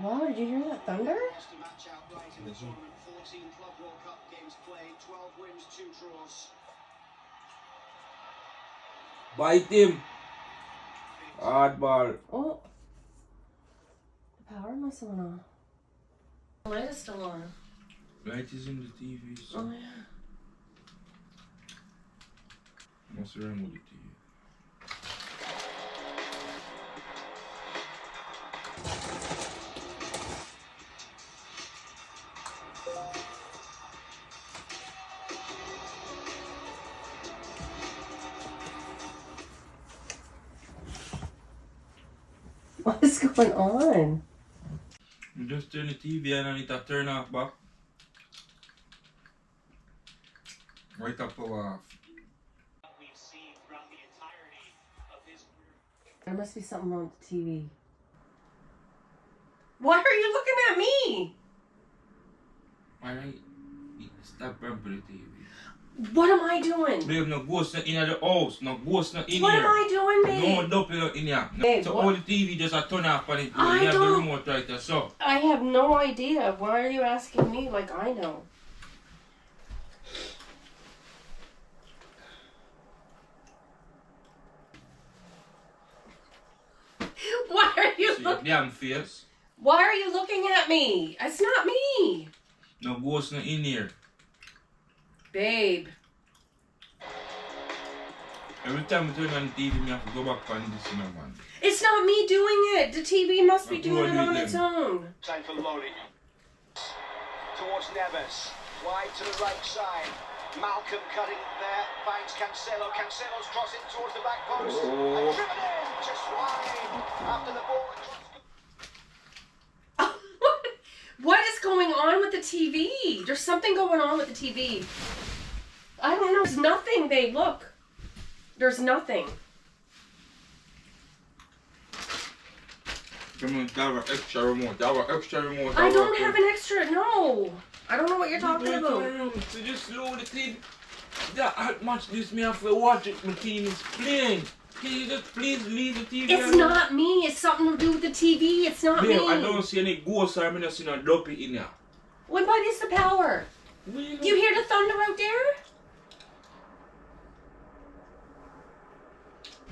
Wow, did you hear that thunder? Bite him! Hardball. Oh. The power must have went off. The light is still on. Light is in the TV. So. Oh, yeah. What's wrong with the TV? What is going on? You just turn the TV on and it turn off back. Right up power off. There must be something wrong with the TV. Why are you looking at me? Alright, stop bumping the TV. What am I doing? Babe, no ghost not in the house, no ghost not in What here. am I doing, babe? No double in here. Babe, So what? all the TV just a turn off and it you I have the don't- remote right there, so. I have no idea. Why are you asking me like I know? Why are you See your looking? damn face. Why are you looking at me? It's not me, No ghost not in here. babe. Every time I turn on the TV, I have to go back on this, man. It's not me doing it. The TV must be Who doing it are you on its then? own. Time for Laurie. Towards Neves. Wide to the right side. Malcolm cutting there. Finds Cancelo. Cancelo's crossing towards the back post. Oh. And driven in. Just wide. After the ball. What is going on with the TV? There's something going on with the TV. I don't know. There's nothing, babe. Look. There's nothing. Come on, that was extra remote. That was extra remote. I don't have an extra. No. I don't know what you're talking about. So just slow the TV. That much this me have to watch it. My team is playing. Can you just please leave the TV? It's not me. It's something to do with the TV. It's not Babe, me. I don't see any ghosts or I don't see no dopey in here. What is the power? Do you hear the thunder out there?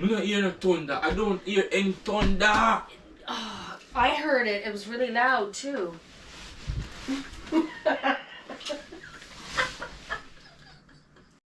I don't hear no thunder. I don't hear any thunder. Oh, I heard it. It was really loud too.